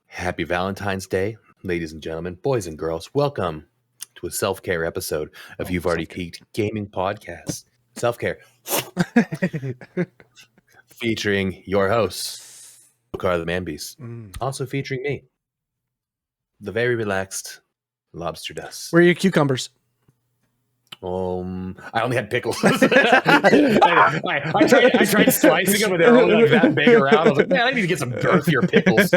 Happy Valentine's Day, ladies and gentlemen, boys and girls. Welcome to a self-care episode of You've Already Peaked Gaming Podcast. Self-care. Featuring your host, Locarthemanbeast. Also featuring me, the very relaxed DjLobsterDust. Where are your cucumbers? I only had pickles. I tried slicing them, but they were only like that big around. I was like, man, I need to get some girthier pickles.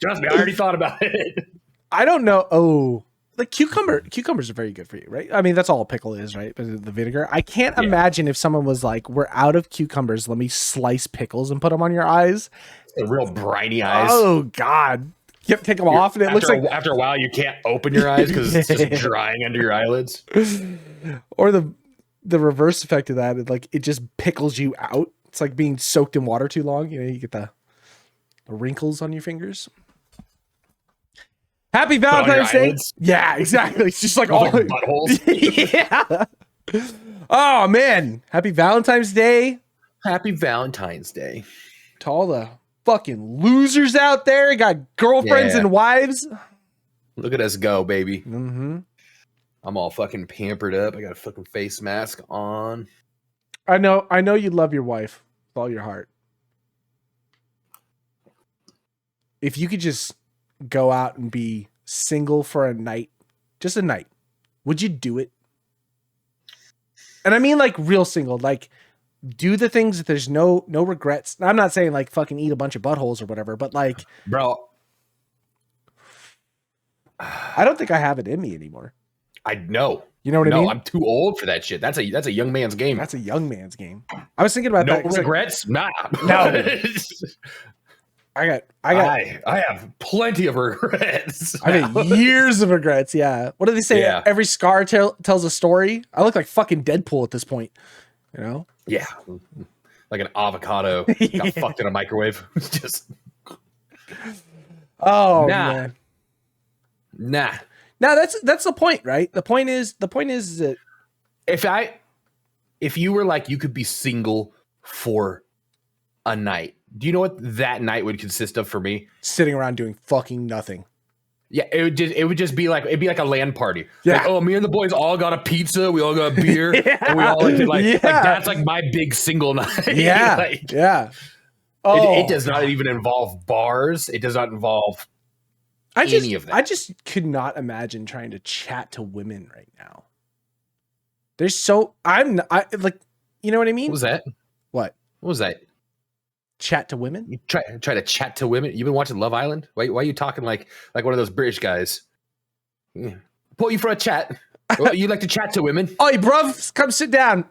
Trust me, I already thought about it. I don't know. Oh, like cucumbers are very good for you, right? I mean, that's all a pickle is, right? The vinegar. I can't imagine if someone was like, we're out of cucumbers, let me slice pickles and put them on your eyes. The real briny eyes. Oh, God. You take them off, and it looks like after a while you can't open your eyes because it's just drying under your eyelids. Or the reverse effect of that, it just pickles you out. It's like being soaked in water too long. You know, you get the wrinkles on your fingers. Happy Valentine's Day! Yeah, exactly. It's just like all buttholes. Yeah. Oh man, happy Valentine's Day! Happy Valentine's Day to all the fucking losers out there. Got girlfriends and wives. Look at us go, baby. Mm-hmm. I'm all fucking pampered up. I got a fucking face mask on. I know you love your wife with all your heart. If you could just go out and be single for a night, just a night, would you do it? And I mean like real single, like do the things that there's no regrets. I'm not saying like fucking eat a bunch of buttholes or whatever, but like, bro, I don't think I have it in me anymore. I know. You know what I mean? I'm too old for that shit. That's a young man's game. That's a young man's game. I was thinking about that. No regrets? Nah. No. I have plenty of regrets. I have years of regrets. Yeah. What do they say? Yeah. Every scar tells a story. I look like fucking Deadpool at this point. You know? Yeah. Like an avocado got fucked in a microwave. Just. Oh, man. Nah. No, that's the point, right? The point is that if you were like, you could be single for a night, do you know what that night would consist of for me? Sitting around doing fucking nothing. Yeah, it would just be like, it'd be like a LAN party. Yeah. Like, oh, me and the boys all got a pizza, we all got beer, and we all like that's like my big single night. Yeah. Yeah. Oh. It does not even involve bars. It does not involve any of that. I just could not imagine trying to chat to women right now. You know what I mean? What was that? What was that? Chat to women? You try to chat to women? You've been watching Love Island? Why are you talking like one of those British guys? Pull you for a chat. You like to chat to women? Oh, bruv, come sit down.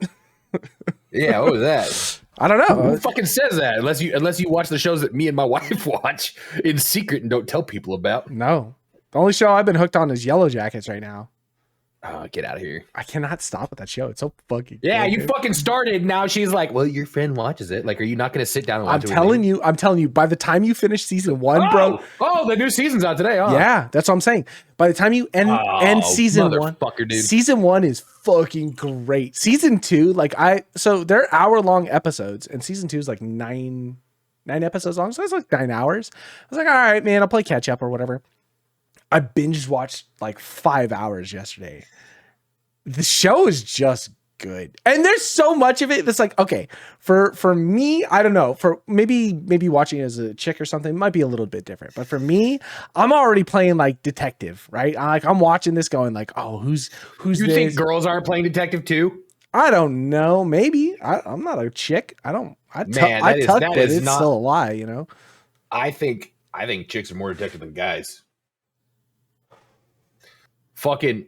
Yeah, what was that? I don't know. Who fucking says that? Unless you watch the shows that me and my wife watch in secret and don't tell people about. No. The only show I've been hooked on is Yellow Jackets right now. Oh, get out of here. I cannot stop with that show. It's so fucking good. You fucking started. Now she's like, well, your friend watches it. Like, are you not going to sit down and watch it? I'm telling you, by the time you finish season 1, bro. Oh, the new season's out today, huh? Yeah, that's what I'm saying. By the time you end season 1, dude. Season 1 is fucking great. Season 2, so they're hour-long episodes, and season 2 is like 9 episodes long, so it's like 9 hours. I was like, all right, man, I'll play catch up or whatever. I binge watched like 5 hours yesterday. The show is just good. And there's so much of it that's like, okay, for me, I don't know, for maybe watching it as a chick or something might be a little bit different. But for me, I'm already playing like detective, right? I'm watching this going like, oh, who's you this? Think girls aren't playing detective too? I don't know. Maybe. I'm not a chick. I tucked, but it's still a lie, you know? I think chicks are more detective than guys. Fucking,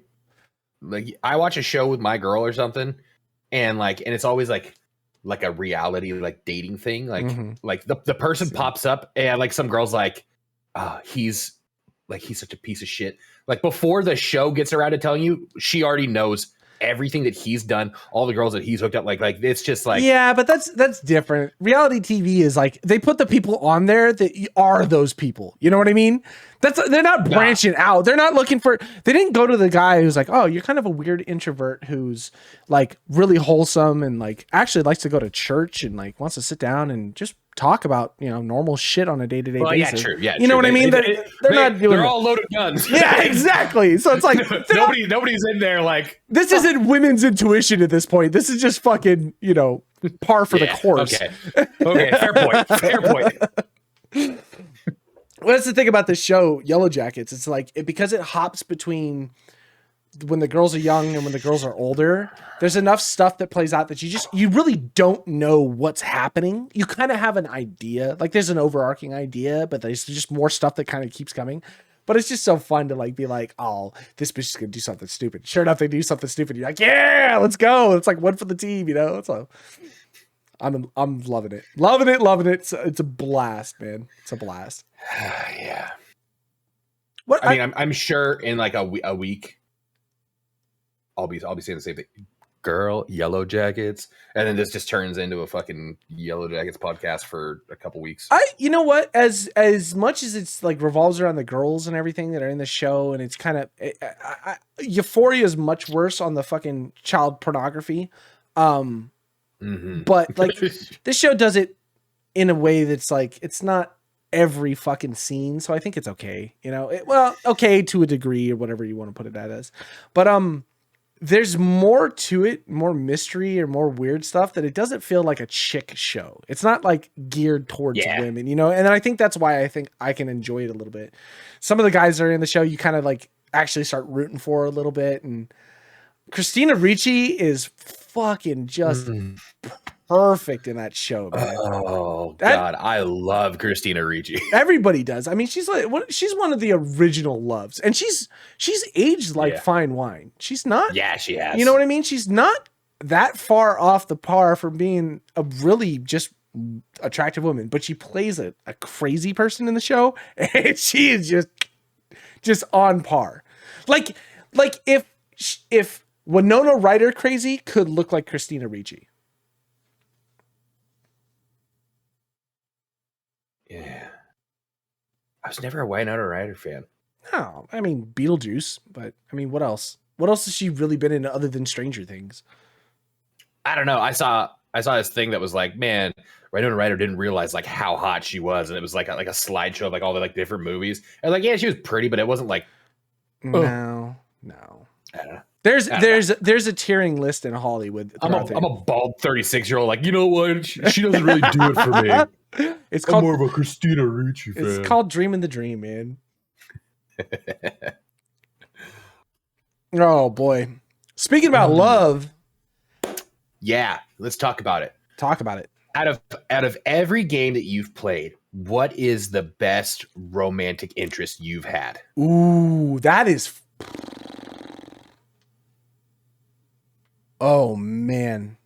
like, I watch a show with my girl or something, and it's always like a reality like dating thing. Like the person pops up and like some girl's like, he's such a piece of shit. Like before the show gets around to telling you, she already knows everything that he's done, all the girls that he's hooked up, like it's just like, yeah, but that's different. Reality TV is like they put the people on there that are those people. You know what I mean? They're not branching out. They're not looking for. They didn't go to the guy who's like, oh, you're kind of a weird introvert who's like really wholesome and like actually likes to go to church and like wants to sit down and just talk about, you know, normal shit on a day-to-day basis. Yeah, true. Yeah, you know what I mean? They're not doing. They're all loaded guns. Yeah, exactly. So it's like nobody's in there like this isn't women's intuition at this point. This is just fucking, you know, par for the course. Okay, fair point. Fair point. Well, that's the thing about this show, Yellow Jackets. It's like because it hops between when the girls are young and when the girls are older, there's enough stuff that plays out that you really don't know what's happening. You kind of have an idea, like there's an overarching idea, but there's just more stuff that kind of keeps coming. But it's just so fun to like be like, oh, this bitch is gonna do something stupid. Sure enough, they do something stupid. You're like, yeah, let's go. It's like one for the team, you know. So I'm loving it, loving it. It's a blast, man. It's a blast. Yeah. What I mean, I'm sure in like a week. I'll be saying the same thing. Girl, Yellow Jackets, and then this just turns into a fucking Yellow Jackets podcast for a couple weeks. You know what? As much as it's like revolves around the girls and everything that are in the show, and it's kind of Euphoria is much worse on the fucking child pornography. But like this show does it in a way that's like it's not every fucking scene, so I think it's okay. You know, okay to a degree or whatever you want to put it at as, but there's more to it, more mystery or more weird stuff that it doesn't feel like a chick show. It's not like geared towards women, you know? And then I think that's why I think I can enjoy it a little bit. Some of the guys that are in the show, you kind of like actually start rooting for a little bit. And Christina Ricci is fucking just perfect in that show, man. Oh God, I love Christina Ricci. Everybody does. I mean, she's one of the original loves, and she's aged like fine wine. She's not. Yeah, she has. You know what I mean? She's not that far off the par from being a really just attractive woman, but she plays a crazy person in the show, and she is just on par. Like if Winona Ryder crazy could look like Christina Ricci. Yeah. I was never a Winona Ryder fan. No, I mean Beetlejuice, but I mean what else? What else has she really been in other than Stranger Things? I don't know. I saw this thing that was like, man, Winona Ryder didn't realize like how hot she was, and it was like a slideshow of like all the like different movies. And like, yeah, she was pretty, but it wasn't like no. I don't know. There's a tiering list in Hollywood. I'm a bald 36-year-old. Like, you know what? She doesn't really do it for me. I'm more of a Christina Ricci fan. It's called Dreaming the Dream, man. Oh boy. Speaking about love. Yeah, let's talk about it. Talk about it. Out of every game that you've played, what is the best romantic interest you've had? Ooh, that is. Oh man.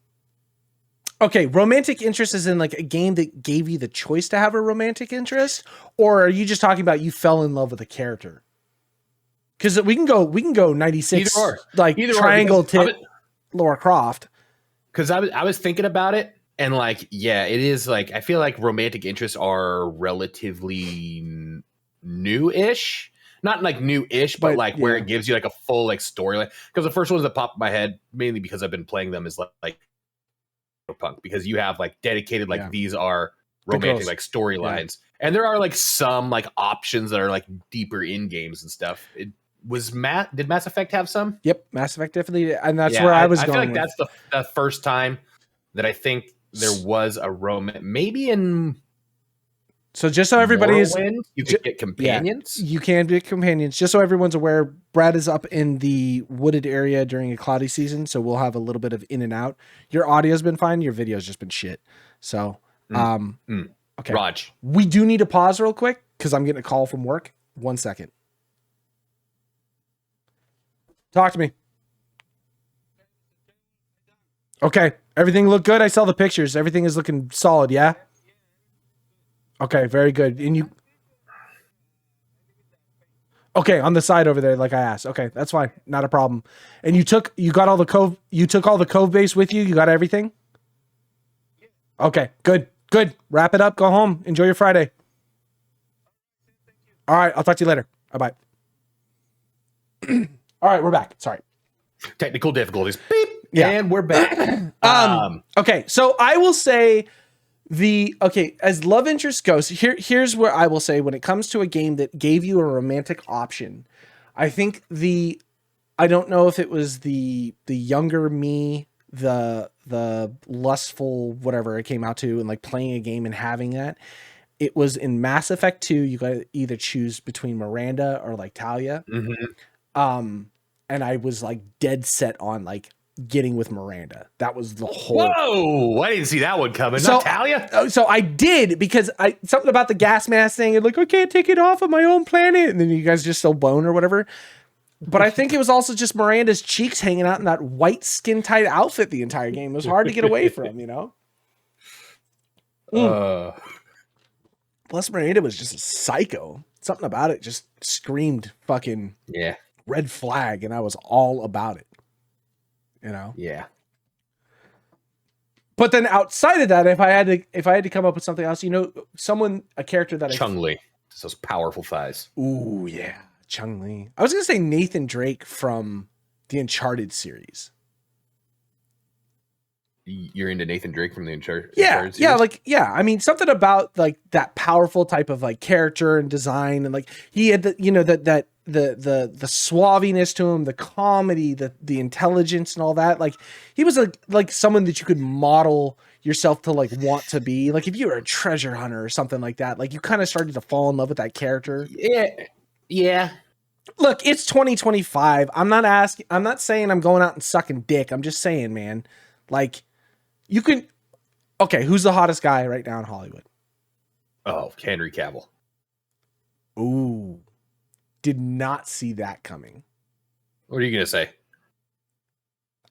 Okay, romantic interest is in like a game that gave you the choice to have a romantic interest, or are you just talking about you fell in love with a character? Because we can go 96 like either triangle tip Lara Croft. Because I was thinking about it, and like, yeah, it is like I feel like romantic interests are relatively new-ish. Not like new-ish, but like where it gives you like a full like storyline. Because the first ones that pop in my head, mainly because I've been playing them, is like Punk, because you have like dedicated like these are romantic like storylines, and there are like some like options that are like deeper in games and stuff. It was did Mass Effect have some? Yep, Mass Effect definitely, and that's where I was going. I feel like that's the first time that I think there was a romance, maybe in. So just so everybody is, you can get companions. Yeah, you can get companions. Just so everyone's aware, Brad is up in the wooded area during a cloudy season, so we'll have a little bit of in and out. Your audio's been fine. Your video's just been shit. So, okay. Raj, we do need to pause real quick because I'm getting a call from work. 1 second. Talk to me. Okay, everything looked good. I saw the pictures. Everything is looking solid. Yeah. Okay, very good. And you Okay, on the side over there, like I asked. Okay, that's fine, not a problem. And you took all the cove base with you. You got everything. Okay, good. Wrap it up. Go home. Enjoy your Friday. All right, I'll talk to you later. Bye. All right, we're back. Sorry. Technical difficulties. Beep. Yeah. And we're back. Okay, so I will say as love interest goes, here's where I will say when it comes to a game that gave you a romantic option, I think I don't know if it was the younger me, the lustful whatever it came out to, and like playing a game and having that. It was in Mass Effect 2, you got to either choose between Miranda or like Talia. Mm-hmm. And I was like dead set on like getting with Miranda. That was the whole. Whoa! I didn't see that one coming. So, not Talia. So I did, because something about the gas mask thing, and like I can't take it off of my own planet, and then you guys just so bone or whatever. But I think it was also just Miranda's cheeks hanging out in that white skin tight outfit the entire game. It was hard to get away from, you know. Plus, Miranda was just a psycho. Something about it just screamed fucking red flag, and I was all about it. You know? Yeah. But then outside of that, if I had to come up with something else, you know, a character that Chung-Li. Those powerful thighs. Ooh, yeah. Chung-Li. I was gonna say Nathan Drake from the Uncharted series. You're into Nathan Drake from the Uncharted series? Yeah. I mean, something about like that powerful type of like character and design, and like he had the suaviness to him, the comedy, the intelligence and all that. Like he was like someone that you could model yourself to like want to be. Like if you were a treasure hunter or something like that, like you kind of started to fall in love with that character. Yeah. Look, it's 2025. I'm not saying I'm going out and sucking dick. I'm just saying, man, like you can. Okay, who's the hottest guy right now in Hollywood? Oh, Henry Cavill. Ooh. Did not see that coming. What are you gonna say?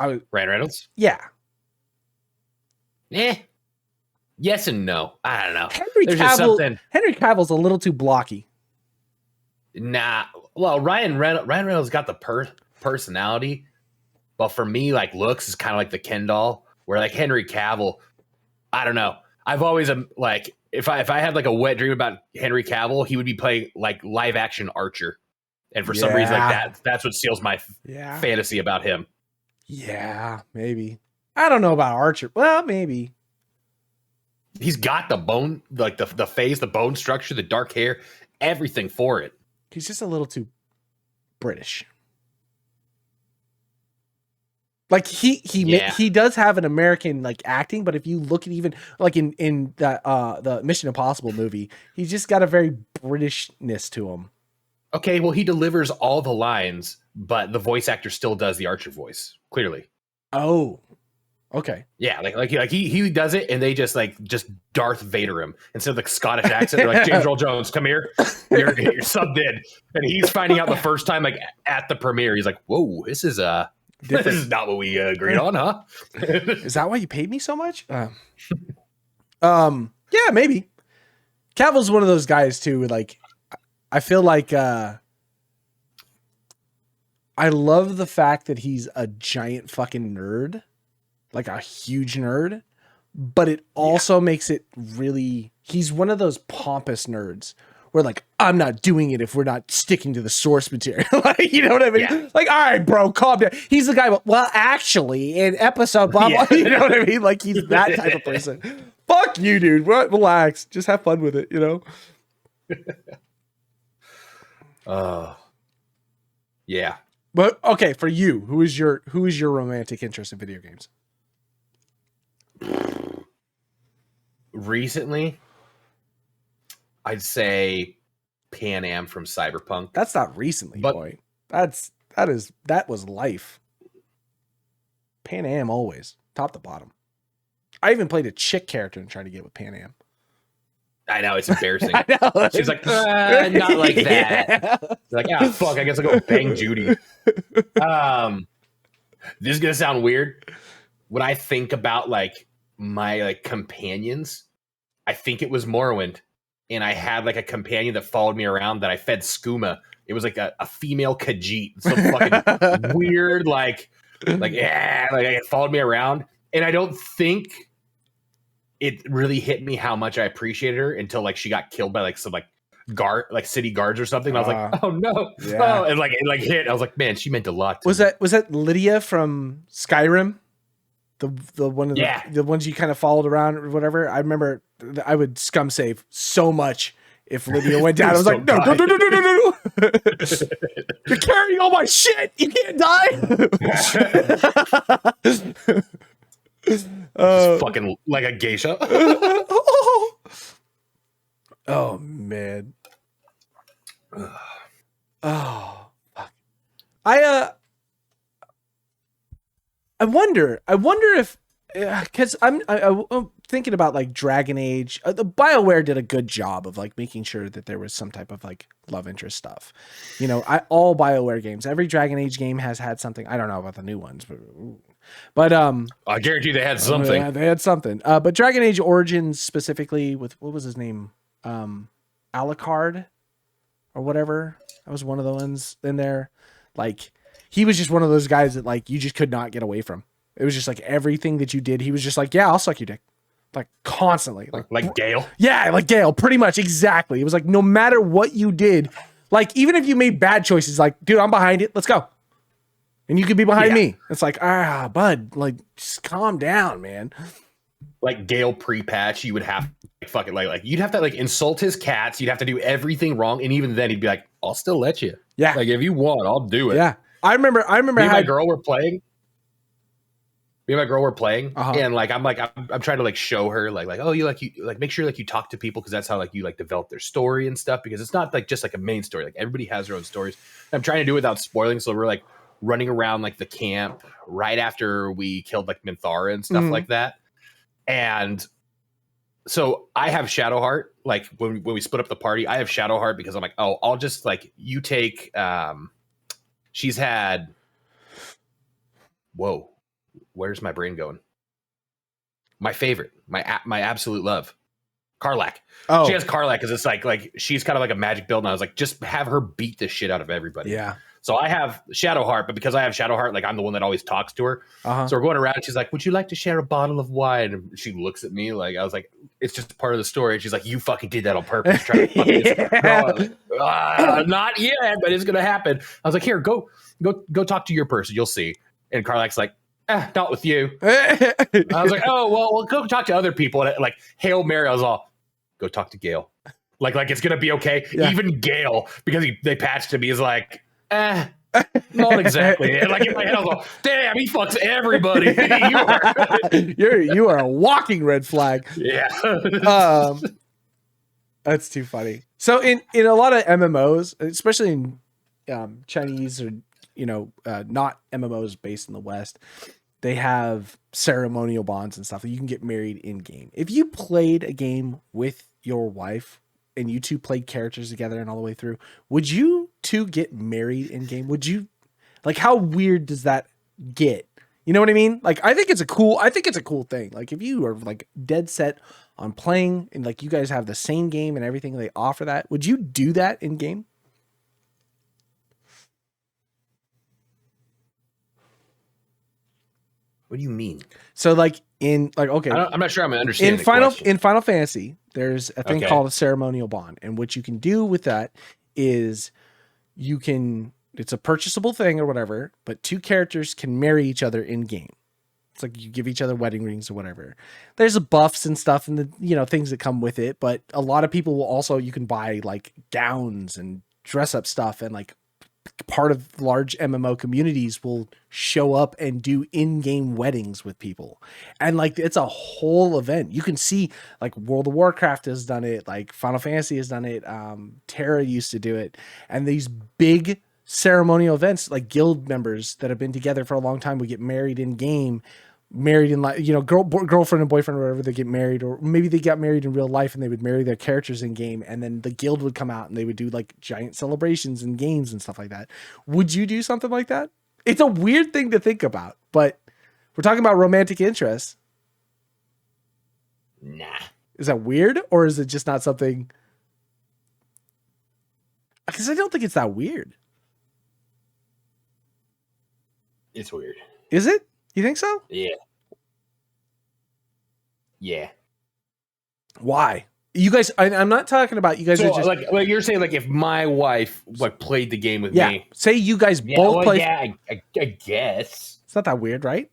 Ryan Reynolds? Yeah. Yes and no. I don't know. Henry Cavill's a little too blocky. Nah. Well, Ryan Reynolds got the personality, but for me, like looks is kind of like the Ken doll. Where like Henry Cavill, I don't know. I've always like if I had like a wet dream about Henry Cavill, he would be playing like live action Archer, and for some reason like that's what steals my fantasy about him. Yeah, maybe. I don't know about Archer. Well, maybe. He's got the bone, like the face, the bone structure, the dark hair, everything for it. He's just a little too British. Like he does have an American like acting, but if you look at even like in that the Mission Impossible movie, he's just got a very Britishness to him. Okay, well he delivers all the lines, but the voice actor still does the Archer voice clearly. Oh, okay. Yeah, like he does it, and they just Darth Vader him instead of the Scottish accent. They're like, James Earl Jones, come here, you're subbed in, and he's finding out the first time like at the premiere. He's like, whoa, this is different. This is not what we agreed on, huh? Is that why you paid me so much? Yeah, maybe. Cavill's one of those guys too. Like, I feel like I love the fact that he's a giant fucking nerd, like a huge nerd, but it also makes it really. He's one of those pompous nerds. We're like, I'm not doing it if we're not sticking to the source material. Like, you know what I mean? Yeah. Like, all right, bro, calm down. He's the guy, well, actually, in episode blah, blah, you know what I mean? Like, he's that type of person. Fuck you, dude. Relax. Just have fun with it, you know? Yeah. But, okay, for you, who is your romantic interest in video games? Recently, I'd say Pan Am from Cyberpunk. That's not recently, boy. That was life. Pan Am always top to bottom. I even played a chick character and tried to get with Pan Am. I know, it's embarrassing. I know. She's like, not like that. Like, fuck, I guess I'll go bang Judy. This is gonna sound weird. When I think about like my like companions, I think it was Morrowind. And I had like a companion that followed me around that I fed skooma it was like a female Khajiit, some fucking weird like it followed me around, and I don't think it really hit me how much I appreciated her until like she got killed by like some like city guards or something. And I was like, oh no, oh, and like it like hit. I was like, man, she meant a lot. Was that Lydia from Skyrim? The one of the ones you kind of followed around or whatever. I remember I would scum save so much if Lydia went down. I was like, no. You're carrying all my shit. You can't die. Fucking like a geisha. Oh man. Oh fuck. I wonder if, because I'm thinking about like Dragon Age. The BioWare did a good job of like making sure that there was some type of like love interest stuff. You know, all BioWare games, every Dragon Age game has had something. I don't know about the new ones, but I guarantee they had something. Yeah, they had something. But Dragon Age Origins specifically with what was his name, Alucard or whatever. That was one of the ones in there. Like, he was just one of those guys that like you just could not get away from. It was just like everything that you did, he was just like, yeah, I'll suck your dick. Like constantly. Like Gale. Yeah, like Gale, pretty much. Exactly. It was like no matter what you did, like even if you made bad choices, like, dude, I'm behind it. Let's go. And you could be behind me. It's like, bud, like just calm down, man. Like Gale pre-patch, you would have fucking like you'd have to like insult his cats. You'd have to do everything wrong, and even then he'd be like, I'll still let you. Yeah. Like if you want, I'll do it. Yeah. I remember me and my girl were playing. And like I'm trying to like show her like oh you make sure like you talk to people because that's how like you like develop their story and stuff, because it's not like just like a main story. Like everybody has their own stories. I'm trying to do it without spoiling, so we're like running around like the camp right after we killed like Minthara and stuff like that. And so I have Shadowheart. Like when we split up the party, I have Shadowheart because I'm like, oh, I'll just like you take. She's had. Whoa, where's my brain going? My favorite, my absolute love, Karlach. Oh, she has Karlach because it's like she's kind of like a magic build, and I was like, just have her beat the shit out of everybody. Yeah. So I have Shadowheart, but because I have Shadowheart, like I'm the one that always talks to her. So we're going around and she's like, would you like to share a bottle of wine? And she looks at me like, I was like, it's just part of the story. And she's like, you fucking did that on purpose. Trying to fuck this. Not yet, but it's going to happen. I was like, here, go talk to your person. You'll see. And Karlach's like, not with you. I was like, oh, well, go talk to other people. And like, Hail Mary, I was all, go talk to Gale. Like it's going to be okay. Yeah. Even Gale, because they patched him, he's like, not exactly. And like in my head, I was like, damn, he fucks everybody. You are a walking red flag. Yeah. That's too funny. So in a lot of MMOs, especially in Chinese or not MMOs based in the West, they have ceremonial bonds and stuff. You can get married in game. If you played a game with your wife and you two played characters together and all the way through, would you two get married in game? Would you, like, how weird does that get? You know what I mean? Like, I think it's a cool thing. Like, if you are like dead set on playing and like you guys have the same game and everything, they offer that, would you do that in game? What do you mean? So like okay, I'm not sure I'm understanding. In Final Fantasy, there's a thing called a ceremonial bond, and what you can do with that is it's a purchasable thing or whatever, but two characters can marry each other in game. It's like you give each other wedding rings or whatever. There's buffs and stuff and the things that come with it, but a lot of people will also, you can buy like gowns and dress up stuff, and like part of large MMO communities will show up and do in-game weddings with people. And like, it's a whole event. You can see like World of Warcraft has done it. Like Final Fantasy has done it. Terra used to do it. And these big ceremonial events, like guild members that have been together for a long time would get married in game, married in like, girlfriend and boyfriend or whatever, they get married, or maybe they got married in real life and they would marry their characters in game, and then the guild would come out and they would do like giant celebrations and games and stuff like that. Would you do something like that? It's a weird thing to think about, but we're talking about romantic interest. Nah. Is that weird, or is it just not something? Because I don't think it's that weird. It's weird. Is it? You think so? Yeah. Yeah. Why? You guys, I'm not talking about you guys. So, are just like you're saying, like if my wife played the game with me, say you guys both play. Yeah, I guess it's not that weird, right?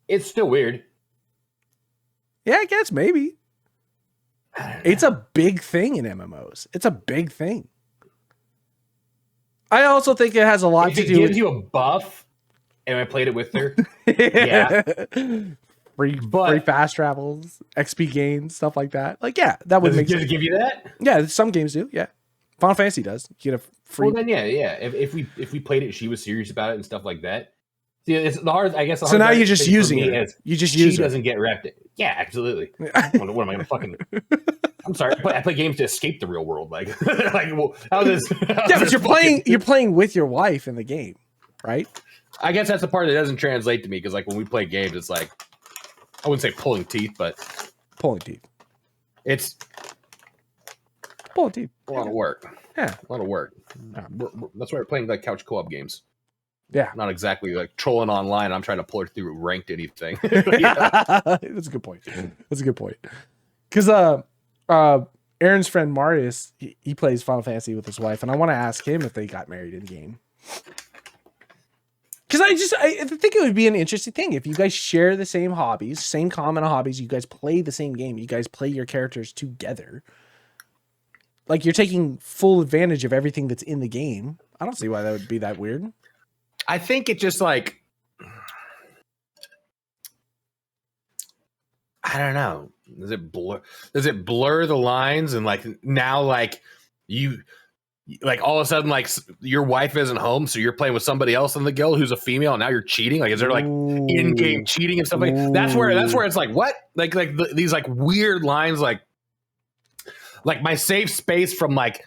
It's still weird. Yeah, I guess maybe. It's a big thing in MMOs. It's a big thing. I also think it has a lot to do. It gives you a buff, and I played it with her. Yeah. Free fast travels, XP gains, stuff like that. Like, yeah, that would make sense. Does it give you that? Yeah, some games do. Yeah, Final Fantasy does. You get a free. Well, then yeah. If we played it, she was serious about it and stuff like that. See, it's the hard. I guess. So now you're just using it. You just use it. She doesn't get wrecked. Yeah, absolutely. What am I gonna fucking? I'm sorry. I play games to escape the real world. Like, well, but you're playing with your wife in the game, right? I guess that's the part that doesn't translate to me because, like, when we play games, it's like. I wouldn't say pulling teeth, but pulling teeth. It's pulling teeth. A lot of work. Yeah, a lot of work. That's why we're playing like couch co-op games. Yeah, not exactly like trolling online. I'm trying to pull it through ranked anything. That's a good point. That's a good point. Because Aaron's friend Marius, he plays Final Fantasy with his wife, and I want to ask him if they got married in game. Because I think it would be an interesting thing if you guys share the same hobbies, same common hobbies, you guys play the same game, you guys play your characters together. Like, you're taking full advantage of everything that's in the game. I don't see why that would be that weird. I think it just like, I don't know. Does it blur the lines and like now like you like all of a sudden like your wife isn't home, so you're playing with somebody else in the guild who's a female, and now you're cheating? Like, is there like in-game cheating and stuff like that? That's where it's like what these like weird lines like my safe space from like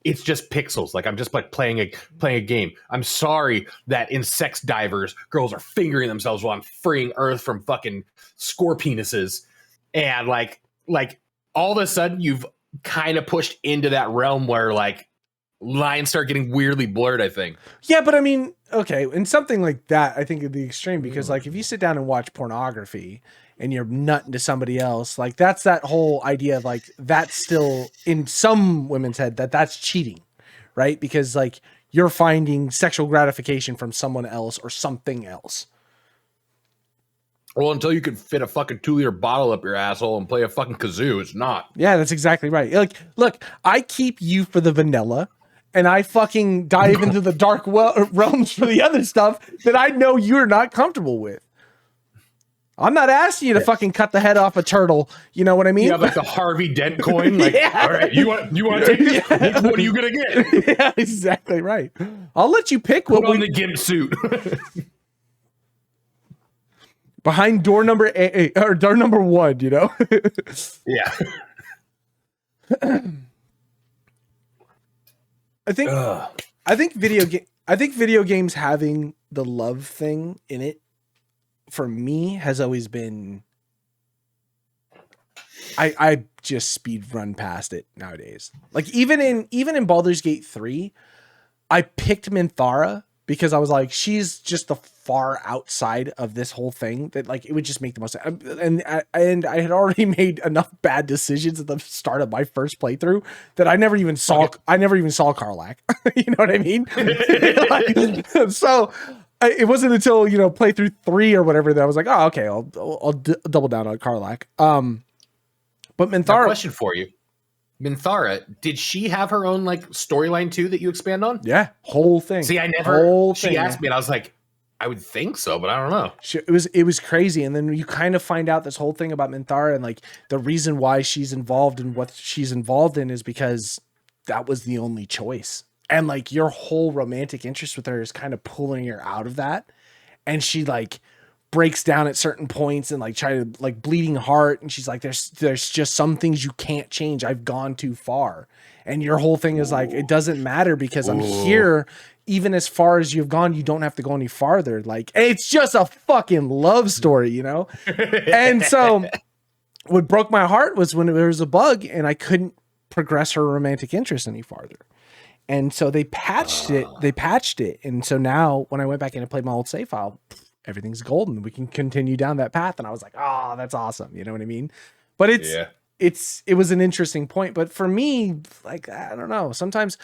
it's just pixels. Like, I'm just like playing a game. I'm sorry that in Sex Divers, girls are fingering themselves while I'm freeing Earth from fucking scorpionuses, and like all of a sudden you've kind of pushed into that realm where like lines start getting weirdly blurred, I think. Yeah, but I mean, okay, and something like that, I think, would be extreme because, like, if you sit down and watch pornography and you're nutting to somebody else, like, that's that whole idea of, like, that's still in some women's head that's cheating, right? Because, like, you're finding sexual gratification from someone else or something else. Well, until you can fit a fucking 2-liter bottle up your asshole and play a fucking kazoo, it's not. Yeah, that's exactly right. Like, look, I keep you for the vanilla, and I fucking dive into the dark realms for the other stuff that I know you're not comfortable with. I'm not asking you to fucking cut the head off a turtle. You know what I mean? You have like the Harvey Dent coin. Like, yeah. All right, you want to take this? Yeah. What are you gonna get? Yeah, exactly right. I'll let you pick. Put on the gimp suit. Behind door number 8 or door number 1, you know? Yeah. I think video games having the love thing in it for me has always been I just speed run past it nowadays. Like even in Baldur's Gate 3, I picked Minthara because I was like, she's just the far outside of this whole thing that like it would just make the most sense. And I had already made enough bad decisions at the start of my first playthrough that I never even saw Karlach. You know what I mean? Like, so it wasn't until playthrough 3 or whatever that I was like, oh, okay, I'll double down on Karlach. But Minthara. Question for you. Minthara, did she have her own like storyline too that you expand on? Yeah, whole thing. See, I never. She asked me, and I was like, I would think so, but I don't know. It was crazy, and then you kind of find out this whole thing about Minthara, and like the reason why she's involved in what she's involved in is because that was the only choice, and like your whole romantic interest with her is kind of pulling her out of that, and she like breaks down at certain points and like try to like bleeding heart, and she's like, there's just some things you can't change. I've gone too far, and your whole thing is like, it doesn't matter because I'm here. Even as far as you've gone, you don't have to go any farther. Like, it's just a fucking love story, you know? And so what broke my heart was when there was a bug and I couldn't progress her romantic interest any farther. And so they patched it. And so now when I went back in and played my old save file, everything's golden. We can continue down that path. And I was like, oh, that's awesome. You know what I mean? But it was an interesting point. But for me, like, I don't know, sometimes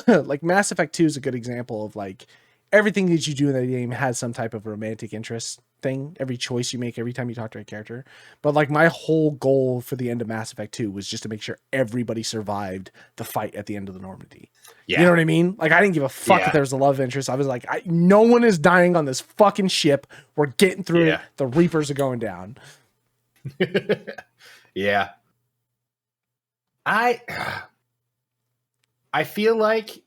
like Mass Effect 2 is a good example of like everything that you do in the game has some type of romantic interest thing. Every choice you make, every time you talk to a character. But like my whole goal for the end of Mass Effect 2 was just to make sure everybody survived the fight at the end of the Normandy. Yeah. You know what I mean? Like I didn't give a fuck if there was a love interest. I was like, no one is dying on this fucking ship. We're getting through it. The Reapers are going down. Yeah. I feel like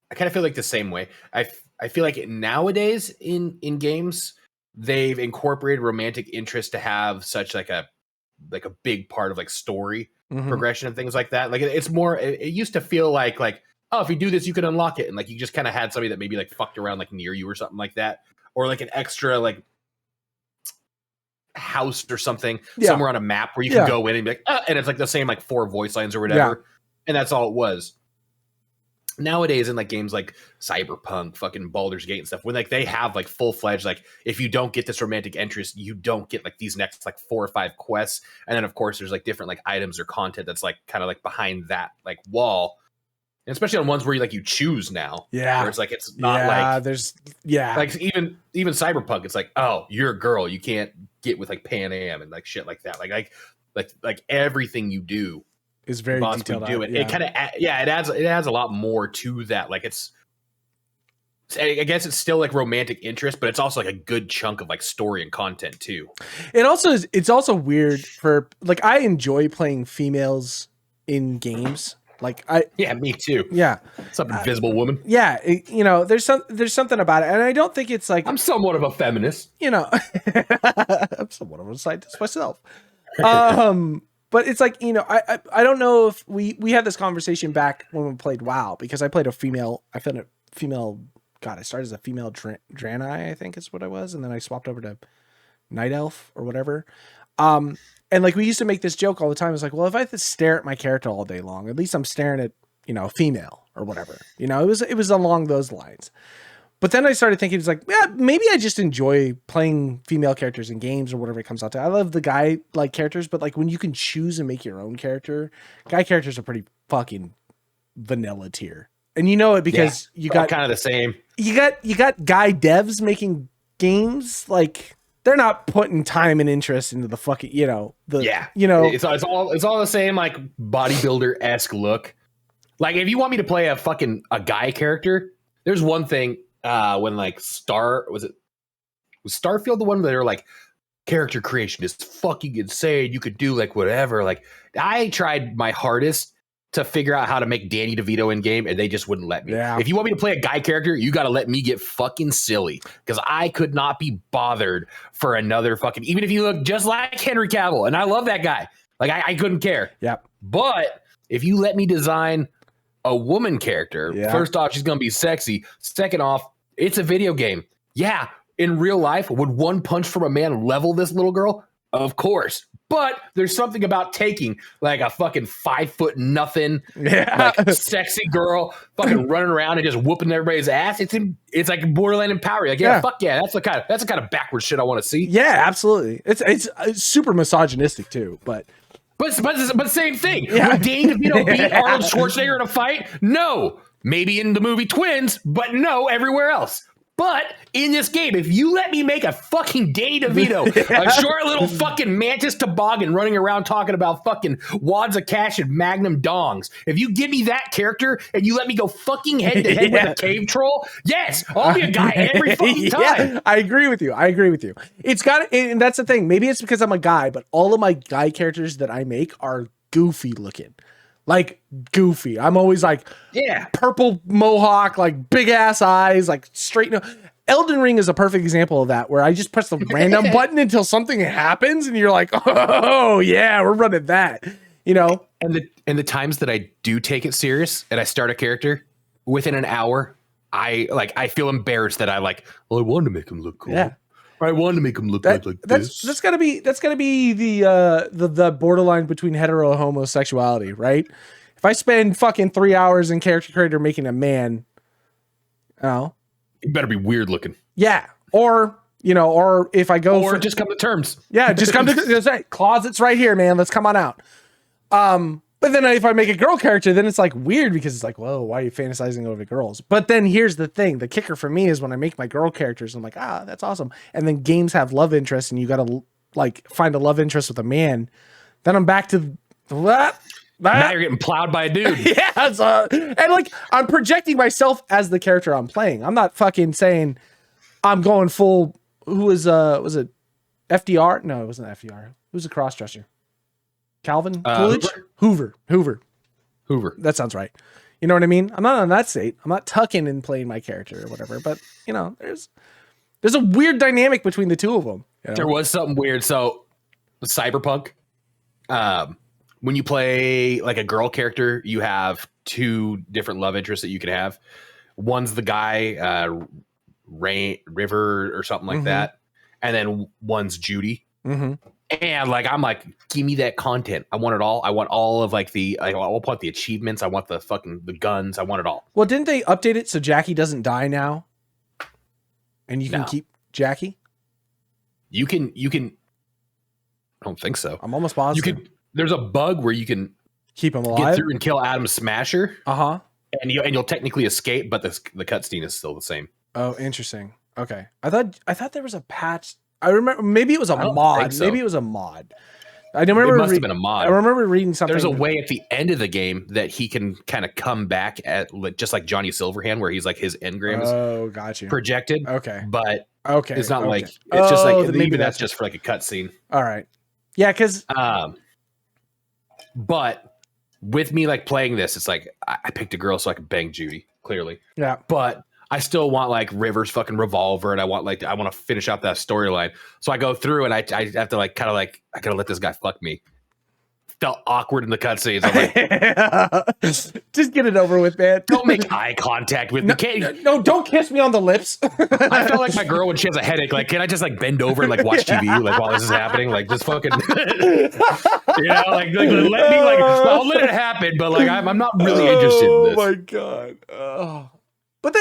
I kind of feel like the same way. I feel like nowadays in games they've incorporated romantic interest to have such like a big part of like story progression and things like that. Like it's more. It used to feel like oh, if you do this you can unlock it, and like you just kind of had somebody that maybe like fucked around like near you or something like that, or like an extra like house or something somewhere on a map where you can go in and be like, and it's like the same like 4 voice lines or whatever, and that's all it was. Nowadays in like games like Cyberpunk, fucking Baldur's Gate and stuff, when like they have like full-fledged, like if you don't get this romantic interest, you don't get like these next like 4 or 5 quests. And then of course there's like different like items or content that's like kind of like behind that like wall. And especially on ones where you choose now. Yeah. Where it's like it's not like even Cyberpunk, it's like, oh, you're a girl, you can't get with like Pan Am and like shit like that. Like everything you do is very detailed. It kind of it adds a lot more to that. Like I guess it's still like romantic interest, but it's also like a good chunk of like story and content too. It's also weird for like I enjoy playing females in games. Like me too. Yeah, some invisible woman. Yeah, there's something about it, and I don't think it's like I'm somewhat of a feminist. I'm somewhat of a scientist myself. But it's like, I don't know if we had this conversation back when we played WoW, because I played I started as a female Draenei, I think is what I was. And then I swapped over to Night Elf or whatever. And like, we used to make this joke all the time. It's like, well, if I have to stare at my character all day long, at least I'm staring at, a female or whatever, it was along those lines. But then I started thinking, it's like, yeah, maybe I just enjoy playing female characters in games or whatever it comes out to. I love the guy like characters, but like when you can choose and make your own character, guy characters are pretty fucking vanilla tier. And you know it because you got kind of the same. You got guy devs making games, like they're not putting time and interest into the fucking, it's all the same like bodybuilder-esque look. Like if you want me to play a guy character, there's one thing. When like was Starfield the one where they were like, character creation is fucking insane, you could do like whatever. Like I tried my hardest to figure out how to make Danny DeVito in game, and they just wouldn't let me. If you want me to play a guy character, you got to let me get fucking silly, because I could not be bothered for another fucking, even if you look just like Henry Cavill, and I love that guy, like I couldn't care. But if you let me design a woman character, first off, she's gonna be sexy. Second off, it's a video game. Yeah, in real life, would one punch from a man level this little girl? Of course. But there's something about taking like a fucking 5 foot nothing, like sexy girl, fucking running around and just whooping everybody's ass. It's like Borderland empowering. Like, fuck yeah, that's the kind of backwards shit I want to see. Yeah, absolutely. It's super misogynistic too, but same thing. Would Danny DeVito beat Arnold Schwarzenegger in a fight? No. Maybe in the movie Twins, but no everywhere else. But in this game, if you let me make a fucking Danny DeVito, a short little fucking mantis toboggan running around talking about fucking wads of cash and magnum dongs, if you give me that character and you let me go fucking head to head with a cave troll, yes, I'll be a guy every fucking time. Yeah, I agree with you. It's got, and that's the thing. Maybe it's because I'm a guy, but all of my guy characters that I make are goofy looking. Like goofy. I'm always like, purple mohawk, like big ass eyes, like straight. Elden Ring is a perfect example of that, where I just press the random button until something happens, and you're like, oh yeah, we're running that, And the times that I do take it serious and I start a character, within an hour, I feel embarrassed that I wanted to make him look cool. Yeah. I wanted to make him look like this. That's gotta be the borderline between hetero and homosexuality, right? If I spend fucking 3 hours in character creator making a man, oh, it better be weird looking. Yeah, or if I go or just come to terms. Yeah, just come to say closet's right here, man. Let's come on out. But then if I make a girl character, then it's like weird because it's like, whoa, why are you fantasizing over girls? But then here's the thing. The kicker for me is when I make my girl characters, I'm like, that's awesome. And then games have love interests and you got to like find a love interest with a man. Then I'm back to what? Now you're getting plowed by a dude. Yeah. And like, I'm projecting myself as the character I'm playing. I'm not fucking saying I'm going full. Was it FDR? No, it wasn't FDR. Who's a cross-dresser? Calvin Coolidge? Hoover. That sounds right. You know what I mean? I'm not on that state. I'm not tucking and playing my character or whatever, but there's a weird dynamic between the two of them. There was something weird. So Cyberpunk, when you play like a girl character, you have 2 different love interests that you can have. One's the guy, River or something like that. And then one's Judy. And like, I'm like, give me that content. I want it all. I want all of like I want the achievements. I want the guns. I want it all. Well, didn't they update it so Jackie doesn't die now? And you can keep Jackie? You can, I don't think so. I'm almost positive. There's a bug where you can keep him alive, get through and kill Adam Smasher. And you'll technically escape, but the cutscene is still the same. Oh, interesting. Okay. I thought there was a patch. I remember maybe it was a mod. So. Maybe it was a mod. I remember it must have been a mod. I remember reading something. There's a way at the end of the game that he can kind of come back at just like Johnny Silverhand, where he's like his engrams projected. Okay. But okay. It's not like it's just like maybe that's just for like a cutscene. All right. Yeah, because but with me like playing this, it's like I picked a girl so I could bang Judy, clearly. Yeah. But I still want like River's fucking revolver, and I want to finish out that storyline. So I go through and I have to like kind of like I gotta let this guy fuck me. Felt awkward in the cutscenes. I'm like, just get it over with, man. Don't make eye contact with me. No, don't kiss me on the lips. I feel like my girl when she has a headache. Like, can I just like bend over and like watch TV like while this is happening? Like, just fucking, like let me like I'll let it happen, but like I'm not really interested in this. Oh my god. Oh. But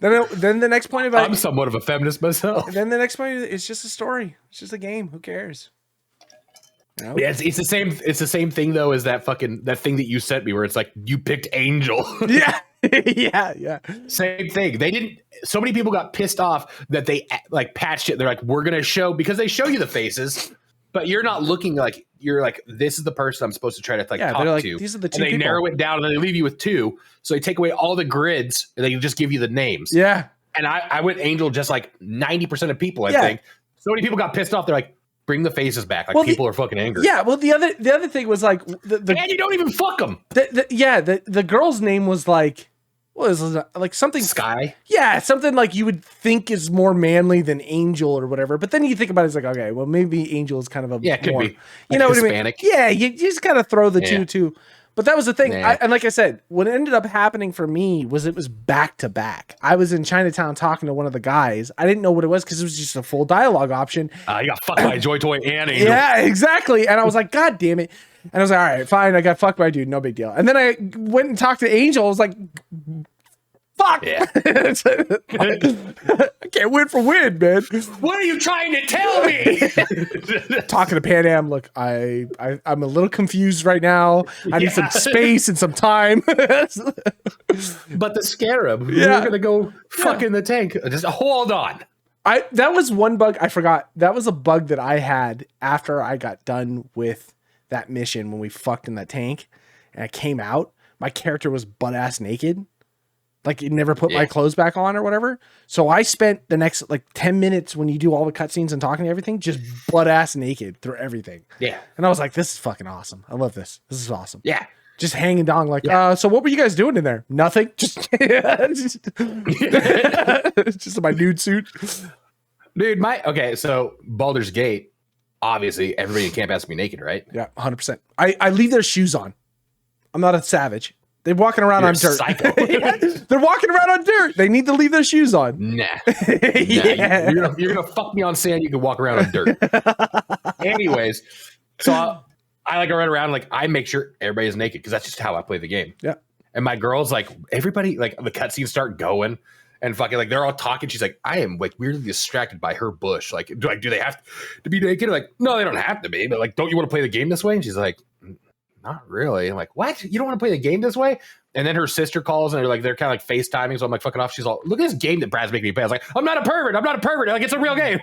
then the next point about I'm somewhat of a feminist myself. Then the next point is it's just a story. It's just a game. Who cares? Yeah, it's the same. It's the same thing though as that thing that you sent me where it's like you picked Angel. Yeah, yeah. Same thing. They didn't. So many people got pissed off that they like patched it. They're like, we're gonna show because they show you the faces, but you're not looking like. You're like, this is the person I'm supposed to try to like talk to. These are the 2 and they narrow it down and they leave you with 2. So they take away all the grids and they just give you the names. Yeah. And I went Angel just like 90% of people, I think. So many people got pissed off. They're like, bring the faces back. Like people are fucking angry. Yeah. Well, the other thing was like, and you don't even fuck them. The girl's name was like, what was it? Like something Sky? Yeah, something like you would think is more manly than Angel or whatever. But then you think about it, it's like, okay, well, maybe Angel is kind of a could more, be. You know Hispanic. what I mean? Yeah, you just gotta throw the two. But that was the thing. And like I said, what ended up happening for me was it was back to back. I was in Chinatown talking to one of the guys. I didn't know what it was because it was just a full dialogue option. You got fucked by a Joy Toy and Angel. Yeah, exactly. And I was like, God damn it. And I was like, all right, fine. I got fucked by a dude. No big deal. And then I went and talked to Angel. I was like, fuck. Yeah. I can't win for win, man. What are you trying to tell me? Talking to Pan Am, look, I'm a little confused right now. I need some space and some time. But the Scarab, we're gonna go fuck in the tank. Just hold on. That was one bug I forgot. That was a bug that I had after I got done with that mission when we fucked in that tank and I came out. My character was butt ass naked. Like it never put my clothes back on or whatever. So I spent the next like 10 minutes when you do all the cutscenes and talking to everything, just butt ass naked through everything. Yeah. And I was like, this is fucking awesome. I love this. This is awesome. Yeah. Just hanging down like, so what were you guys doing in there? Nothing. Just in my nude suit. Dude, so Baldur's Gate, obviously everybody in camp has to be naked, right? Yeah, 100%. I leave their shoes on. I'm not a savage. They're walking around on dirt. They're walking around on dirt. They need to leave their shoes on. Nah. You're gonna fuck me on sand. You can walk around on dirt. Anyways, so I like to run around. Like I make sure everybody's naked because that's just how I play the game. Yeah. And my girls, like everybody, like the cutscenes start going and fucking like they're all talking. She's like, I am like weirdly distracted by her bush. Like, do they have to be naked? Like, no, they don't have to be. But like, don't you want to play the game this way? And she's like, not really. I'm like, what? You don't want to play the game this way? And then her sister calls and they're kind of like FaceTiming. So I'm like, fucking off. She's all, look at this game that Brad's making me play. I was like, I'm not a pervert. Like, it's a real game.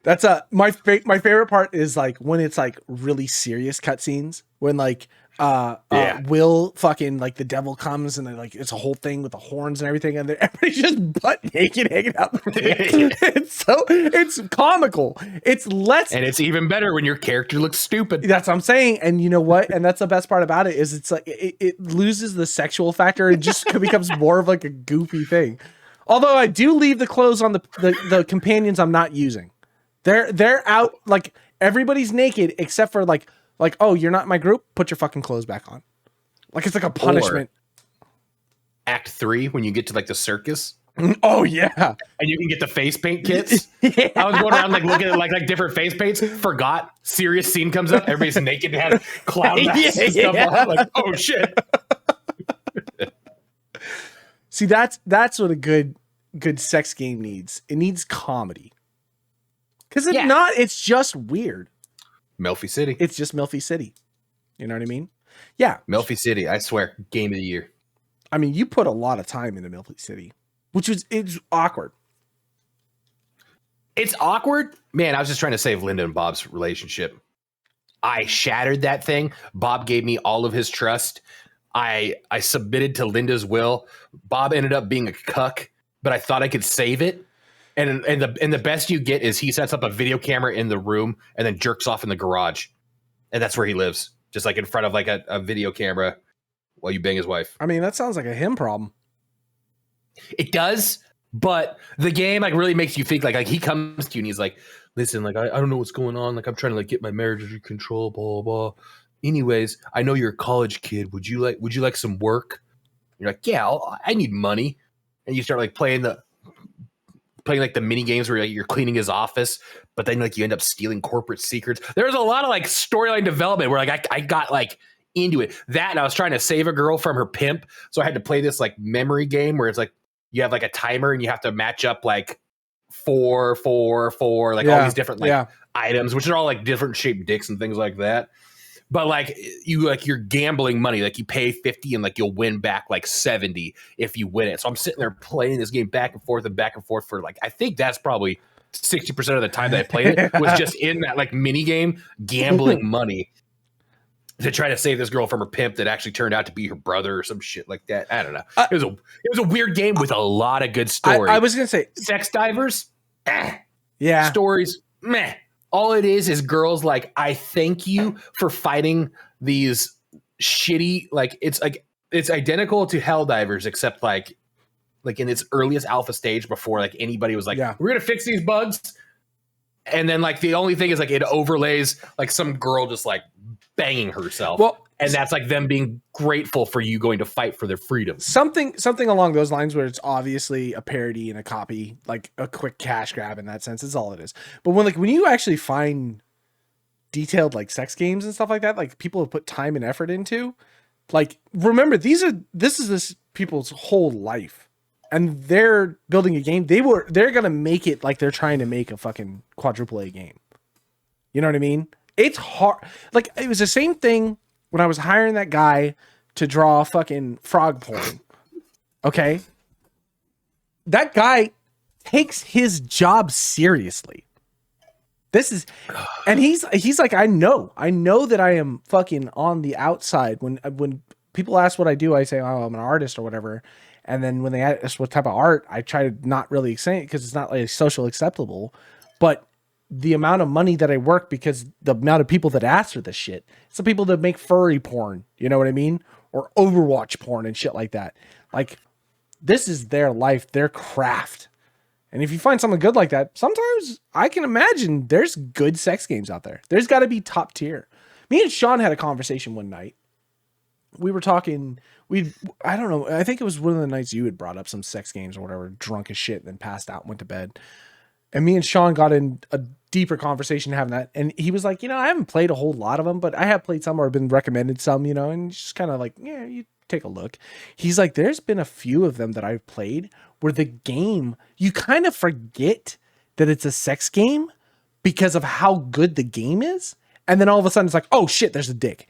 That's my favorite part is like when it's like really serious cutscenes when like Will fucking like the devil comes and like it's a whole thing with the horns and everything and everybody's just butt naked hanging out. It's comical. It's less, and it's even better when your character looks stupid. That's what I'm saying. And you know what? And that's the best part about it is it's like it loses the sexual factor. It just becomes more of like a goofy thing. Although I do leave the clothes on the companions I'm not using. They're out, like everybody's naked except for like, oh, you're not in my group. Put your fucking clothes back on. Like it's like a punishment. Or Act 3 when you get to like the circus. Oh yeah, and you can get the face paint kits. Yeah. I was going around like looking at like different face paints. Forgot. Serious scene comes up. Everybody's naked and had clown masks and stuff on. Like, oh shit. See, that's what a good sex game needs. It needs comedy. Because if not, it's just weird. Melfi City. It's just Melfi City. You know what I mean? Yeah. Melfi City, I swear, game of the year. I mean, you put a lot of time into Melfi City, it's awkward. It's awkward? Man, I was just trying to save Linda and Bob's relationship. I shattered that thing. Bob gave me all of his trust. I submitted to Linda's will. Bob ended up being a cuck, but I thought I could save it. And the best you get is he sets up a video camera in the room and then jerks off in the garage. And that's where he lives. Just like in front of like a video camera while you bang his wife. I mean, that sounds like a him problem. It does, but the game like really makes you think like he comes to you and he's like, listen, like I don't know what's going on. Like I'm trying to like get my marriage under control, blah, blah, blah. Anyways, I know you're a college kid. Would you like some work? You're like, yeah, I need money. And you start like playing like the mini games where like, you're cleaning his office, but then like you end up stealing corporate secrets. There's a lot of like storyline development where like I got like into it. That and I was trying to save a girl from her pimp, so I had to play this like memory game where it's like you have like a timer and you have to match up like 4, 4, 4, like all these different like items, which are all like different shaped dicks and things like that. But like you're gambling money, like you pay 50 and like you'll win back like 70 if you win it. So I'm sitting there playing this game back and forth for like, I think that's probably 60% of the time that I played it was just in that like mini game gambling money to try to save this girl from her pimp that actually turned out to be her brother or some shit like that. I don't know. It was a weird game with a lot of good stories. I was gonna say sex divers, yeah, stories, meh. All it is girls like, I thank you for fighting these shitty, like it's identical to Helldivers, except like in its earliest alpha stage before like anybody was like, we're gonna fix these bugs. And then like the only thing is like it overlays like some girl just like banging herself. Well, and that's like them being grateful for you going to fight for their freedom. Something along those lines where it's obviously a parody and a copy, like a quick cash grab in that sense is all it is. But when you actually find detailed like sex games and stuff like that, like people have put time and effort into, like remember this is people's whole life. And they're building a game. They're gonna make it like they're trying to make a fucking quadruple A game. You know what I mean? It's hard. Like it was the same thing when I was hiring that guy to draw fucking frog porn. Okay, that guy takes his job seriously. And he's like, I know that I am fucking on the outside. When people ask what I do, I say, oh, I'm an artist or whatever. And then when they ask what type of art, I try to not really say it because it's not like social acceptable. But the amount of money that I work because the amount of people that ask for this shit, it's the people that make furry porn, you know what I mean? Or Overwatch porn and shit like that. Like this is their life, their craft. And if you find something good like that, sometimes I can imagine there's good sex games out there. There's got to be top tier. Me and Sean had a conversation one night we were talking, I don't know, I think it was one of the nights you had brought up some sex games or whatever, drunk as shit, and then passed out and went to bed. And me and Sean got in a deeper conversation having that. And he was like, I haven't played a whole lot of them, but I have played some or been recommended some, and just kind of like, yeah, you take a look. He's like, there's been a few of them that I've played where the game, you kind of forget that it's a sex game because of how good the game is. And then all of a sudden it's like, oh shit, there's a dick.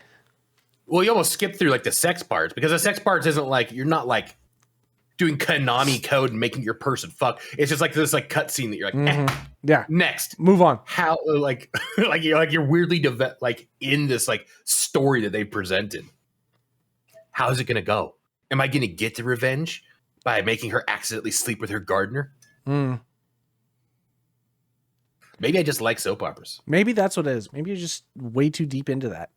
Well, you almost skip through like the sex parts because the sex parts isn't like, you're not like doing Konami code and making your person fuck. It's just like this like cutscene that you're like, yeah, next, move on. How like you're weirdly like in this like story that they presented. How is it gonna go? Am I gonna get the revenge by making her accidentally sleep with her gardener? Maybe I just like soap operas. Maybe that's what it is. Maybe you're just way too deep into that.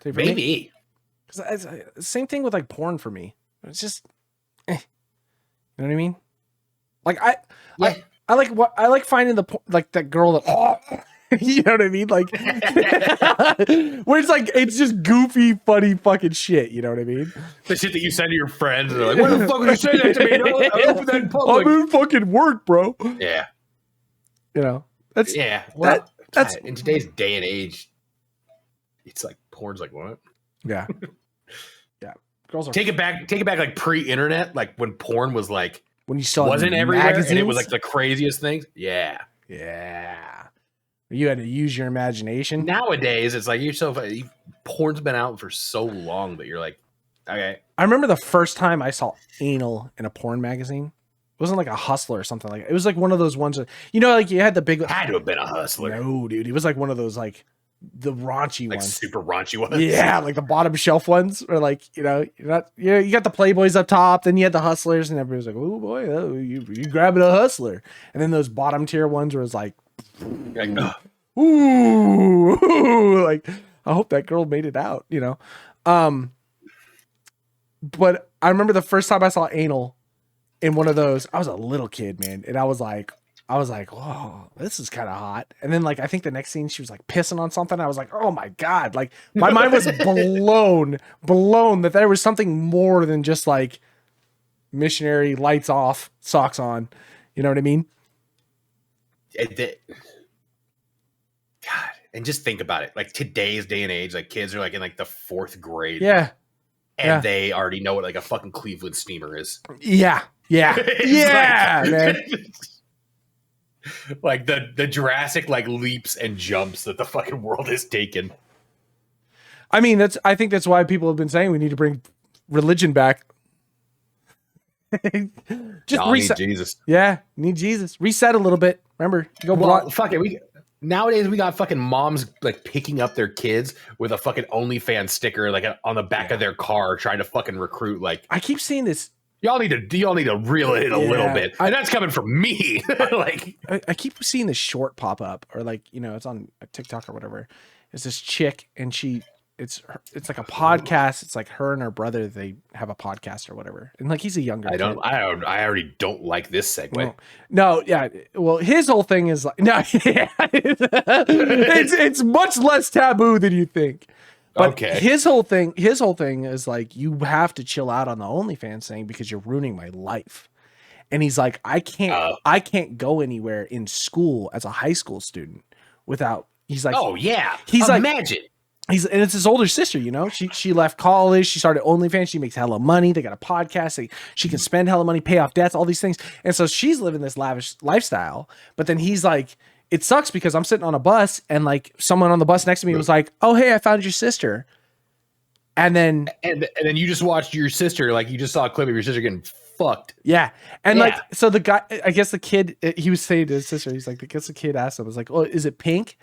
Maybe. Because same thing with like porn for me. It's just, you know what I mean? Like I like finding like that girl that you know what I mean? Like where it's like it's just goofy, funny fucking shit. You know what I mean? The shit that you send to your friends, and they're like, "Why the fuck would you say that to me? I opened that in public. I'm in fucking work, bro." Yeah. That's Well, that's in today's day and age. It's like porn's like what? Yeah. Girls are take it back like pre-internet, like when porn was like when you still wasn't everywhere magazines? And it was like the craziest things. Yeah. You had to use your imagination. Nowadays, it's like porn's been out for so long that you're like, okay. I remember the first time I saw anal in a porn magazine. It wasn't like a Hustler or something like that. It was like one of those ones that, like you had the big. Had to have been a Hustler. No, dude. It was like one of those like the raunchy like ones, super raunchy ones. Yeah, like the bottom shelf ones, or like you got the Playboys up top, then you had the Hustlers, and everybody was like, "Oh boy, you grabbing a Hustler," and then those bottom tier ones where it's like, ooh, like I hope that girl made it out, But I remember the first time I saw anal in one of those, I was a little kid, man, and I was like, whoa, this is kind of hot. And then like, I think the next scene, she was like pissing on something. I was like, oh my God. Like my mind was blown that there was something more than just like missionary lights off, socks on. You know what I mean? God. And just think about it. Like today's day and age, like kids are like in like the 4th grade. Yeah. And they already know what like a fucking Cleveland steamer is. Yeah. Yeah. Man. Like the Jurassic like leaps and jumps that the fucking world has taken. I mean, I think that's why people have been saying we need to bring religion back. Just reset. Need Jesus. Yeah, need Jesus. Reset a little bit. Remember, fuck it. Nowadays we got fucking moms like picking up their kids with a fucking OnlyFans sticker like on the back of their car, trying to fucking recruit. Like I keep seeing this. Y'all need to reel it in a little bit. And that's coming from me. Like I keep seeing this short pop up, or like, it's on TikTok or whatever. It's this chick and it's like a podcast. It's like her and her brother, they have a podcast or whatever. And like, he's a younger kid. I already don't like this segue. Well, no. Yeah. Well, his whole thing is like, no, yeah, it's much less taboo than you think. But okay. His whole thing is like, you have to chill out on the OnlyFans thing because you're ruining my life. And he's like, I can't go anywhere in school as a high school student without. He's like, oh yeah. He's imagine. And it's his older sister, she left college. She started OnlyFans. She makes hella money. They got a podcast. She can spend hella money, pay off debts, all these things. And so she's living this lavish lifestyle. But then he's like, it sucks because I'm sitting on a bus and like someone on the bus next to me was like, oh, hey, I found your sister. And then you just watched your sister, like you just saw a clip of your sister getting fucked. Yeah. And like, so the guy, I guess the kid, he was saying to his sister, he's like, I guess the kid asked him, was like, oh, is it pink?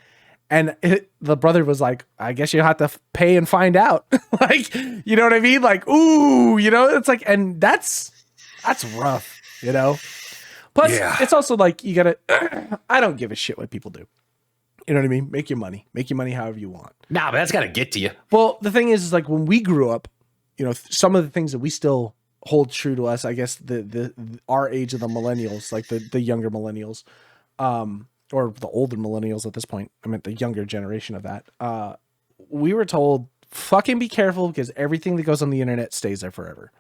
And the brother was like, I guess you'll have to pay and find out. Like, you know what I mean? Like, ooh, it's like, and that's rough, Plus, it's also like, you gotta, I don't give a shit what people do. You know what I mean? Make your money however you want. Nah, but that's got to get to you. Well, the thing is like when we grew up, some of the things that we still hold true to us, I guess our age of the millennials, like the younger millennials, or the older millennials at this point. I meant the younger generation of that. We were told fucking be careful because everything that goes on the internet stays there forever.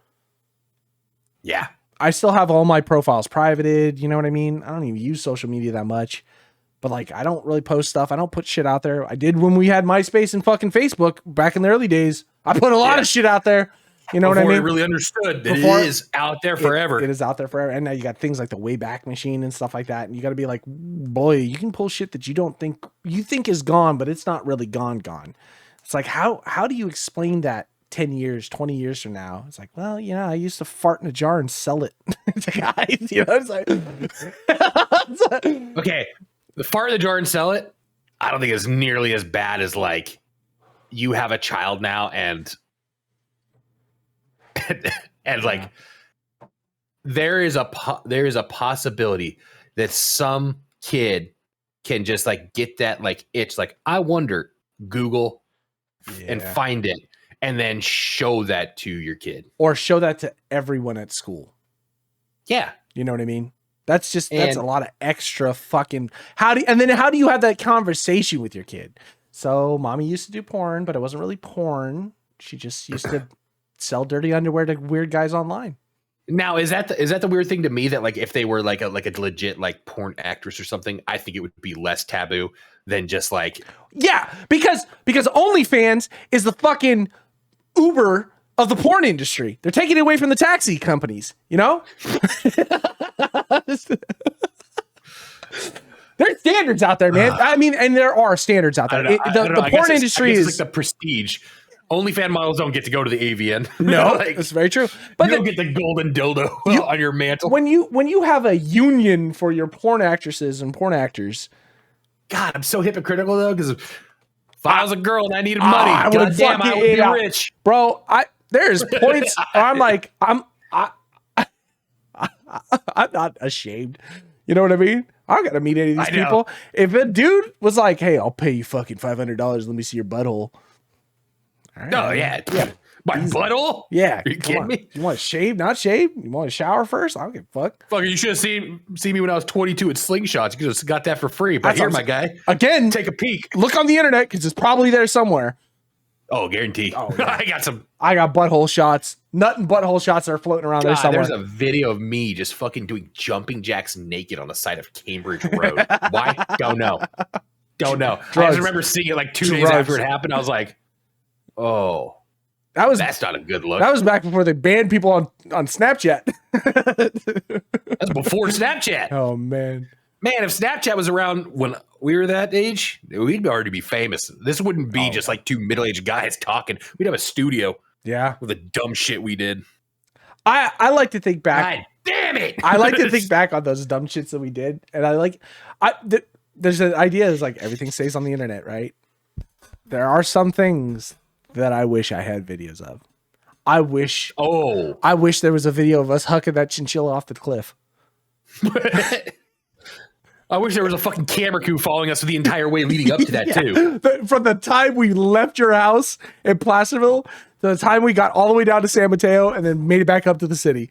Yeah. I still have all my profiles privated. You know what I mean? I don't even use social media that much. But like, I don't really post stuff. I don't put shit out there. I did when we had MySpace and fucking Facebook back in the early days. I put a lot of shit out there. You know what I mean? Before I really understood that it is out there forever. It is out there forever. And now you got things like the Wayback Machine and stuff like that. And you got to be like, boy, you can pull shit that you think is gone, but it's not really gone. It's like, how do you explain that 10 years, 20 years from now? It's like, well, you know, I used to fart in a jar and sell it. You know, it's like, okay. The fart in the jar and sell it, I don't think it's nearly as bad as like you have a child now and like there is a possibility that some kid can just like get that like itch, like I wonder, Google and find it and then show that to your kid or show that to everyone at school. Yeah, you know what I mean? That's a lot of extra fucking how do you have that conversation with your kid? So mommy used to do porn, but it wasn't really porn. She just used to sell dirty underwear to weird guys online. Now, is that the weird thing to me that like if they were like a legit like porn actress or something, I think it would be less taboo than just like because OnlyFans is the fucking Uber of the porn industry. They're taking it away from the taxi companies, you know? There's standards out there, man. I mean, and there are standards out there. The porn industry is like the prestige. OnlyFans models don't get to go to the AVN. No, like, that's very true. But you don't get the golden dildo on your mantle. When you have a union for your porn actresses and porn actors, God, I'm so hypocritical though, because if I was a girl and I needed money, I would be rich, bro. There's points where I'm like, I'm not ashamed. You know what I mean? I don't gotta meet any of these people. If a dude was like, "Hey, I'll pay you fucking $500. Let me see your butthole." Right. Oh yeah. My butthole? Yeah. Are you kidding me? You want to shave? Not shave? You want to shower first? I don't give a fuck. Fuck, you should have seen me when I was 22 at Slingshots. You could have got that for free. But here, my guy. Again, take a peek. Look on the internet because it's probably there somewhere. Oh, guarantee. Oh, yeah. I got butthole shots. Nut and butthole shots that are floating around there somewhere. There's a video of me just fucking doing jumping jacks naked on the side of Cambridge Road. Why? Don't know. I just remember seeing it like 2 days after it happened. I was like, oh. That's not a good look. That was back before they banned people on Snapchat. That's before Snapchat. Oh, man. Man, if Snapchat was around when we were that age, we'd already be famous. This wouldn't be just like two middle-aged guys talking. We'd have a studio. Yeah. With the dumb shit we did. I like to think back. God damn it. I like to think back on those dumb shits that we did. And there's an idea is like everything stays on the internet, right? There are some things that I wish I had videos of. I wish there was a video of us hucking that chinchilla off the cliff. I wish there was a fucking camera crew following us the entire way leading up to that too. From the time we left your house in Placerville to the time we got all the way down to San Mateo and then made it back up to the city.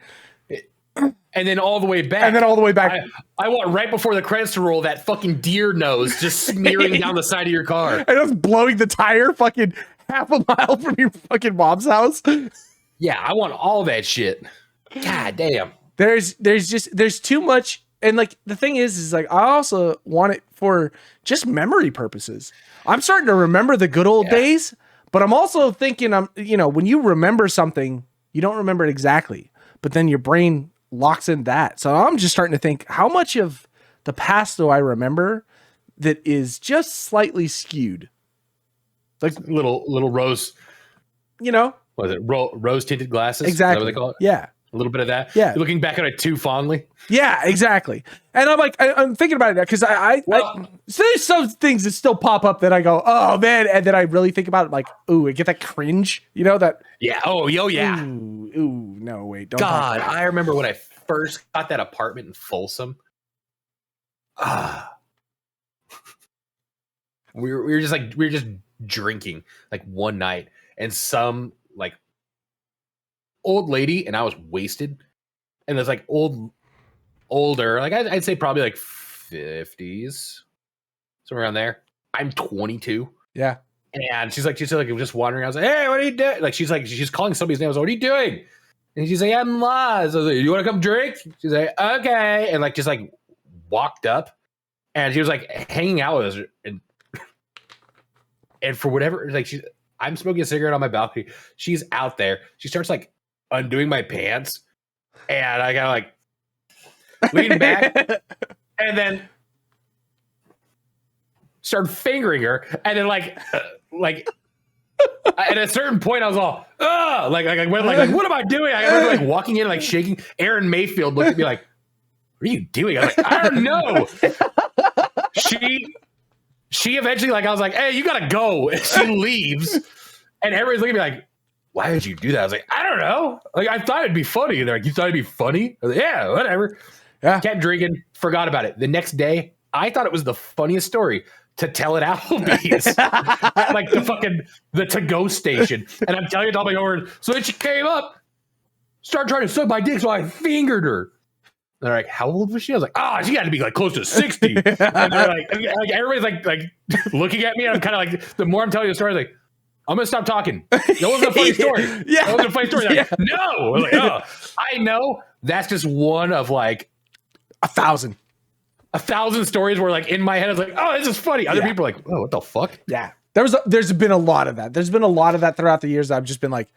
And then all the way back. I want right before the credits to roll that fucking deer nose just smearing down the side of your car. And us blowing the tire fucking half a mile from your fucking mom's house. Yeah, I want all that shit. God damn. There's too much. And like the thing is like I also want it for just memory purposes. I'm starting to remember the good old days, but I'm also thinking when you remember something, you don't remember it exactly, but then your brain locks in that. So I'm just starting to think, how much of the past do I remember that is just slightly skewed? Like little rose, was it rose tinted glasses? Exactly. Is that what they call it? Yeah. A little bit of that. Yeah. You're looking back on it too fondly. Yeah, exactly. And I'm like, I'm thinking about it because so there's some things that still pop up that I go, oh man. And then I really think about it like, ooh, I get that cringe, that. Yeah. Oh, yeah. Ooh, no, wait. Don't God, I remember when I first got that apartment in Folsom. We were just drinking like one night and some like old lady and I was wasted and there's like older like I'd say probably like 50s somewhere around there. I'm 22. Yeah. And she's like just wandering around. I was like, hey, what are you doing? Like she's calling somebody's name. I was like, what are you doing? And she's like, I'm lost. I was like, you want to come drink? She's like, okay. And like just like walked up, and she was like hanging out with us, and for whatever, like I'm smoking a cigarette on my balcony. She's out there. She starts like undoing my pants, and I gotta like lean back, and then start fingering her, and then like at a certain point, I was all, oh, like what am I doing? I remember like walking in, like shaking. Aaron Mayfield looked at me like, what are you doing? I was like, I don't know. She eventually, like, I was like, hey, you gotta go. And she leaves, and everybody's looking at me like, why did you do that? I was like, I don't know. Like, I thought it'd be funny. And they're like, you thought it'd be funny? I was like, yeah, whatever. Yeah. Kept drinking, forgot about it. The next day, I thought it was the funniest story to tell at Applebee's, at like the to-go station. And I'm telling you, all my over. So then she came up, started trying to suck my dick, so I fingered her. They're like, how old was she? I was like, she got to be like close to 60. And they're like everybody's like looking at me. And I'm kind of like, the more I'm telling you the story, I was like, I'm going to stop talking. That wasn't a funny story. Yeah. That wasn't a funny story. Like, no. I was like, I know that's just one of like 1,000 stories where like in my head, I was like, oh, this is funny. Other people are like, oh, what the fuck? Yeah. There's been a lot of that. There's been a lot of that throughout the years. I've just been like,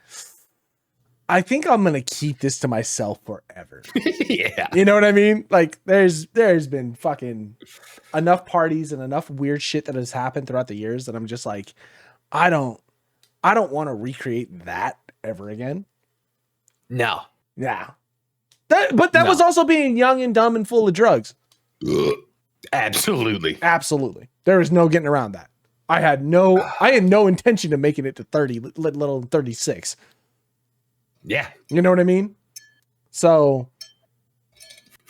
I think I'm going to keep this to myself forever. Yeah. You know what I mean? Like there's been fucking enough parties and enough weird shit that has happened throughout the years that I'm just like, I don't want to recreate that ever again. No. Yeah. That was also being young and dumb and full of drugs. Absolutely. There is no getting around that. I had no intention of making it to 30, let alone 36. Yeah. You know what I mean? So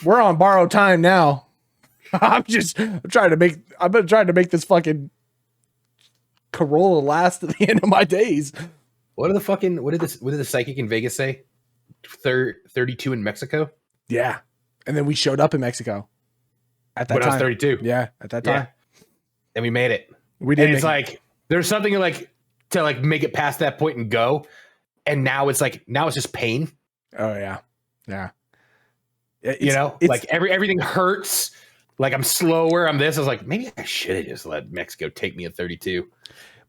we're on borrowed time now. I'm trying to make this fucking Corolla last to the end of my days. What did the psychic in Vegas say? 32 in Mexico? Yeah. And then we showed up in Mexico at that when time. I was 32. Yeah, at that time. Yeah. And we made it. We did. And it's like there's something like to like make it past that point and go. And now it's just pain. Oh yeah. Yeah. Like everything hurts. Like I'm slower. I'm this. I was like, maybe I should have just let Mexico take me at 32.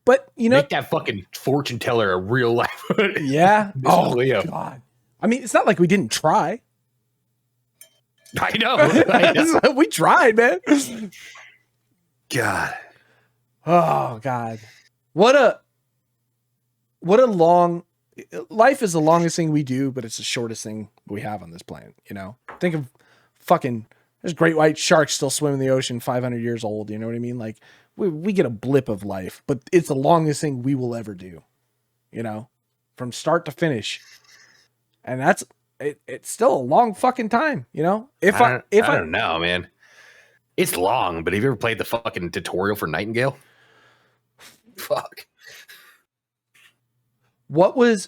But make that fucking fortune teller a real life. Yeah. Oh God. I mean, it's not like we didn't try. I know. We tried, man. God. Oh God. What a long life is the longest thing we do, but it's the shortest thing we have on this planet. You know, think of fucking, there's great white sharks still swimming in the ocean 500 years old. You know what I mean? Like we get a blip of life, but it's the longest thing we will ever do, you know, from start to finish. And that's, it's still a long fucking time, you know? I don't know, man. It's long, but have you ever played the fucking tutorial for Nightingale? Fuck. What was...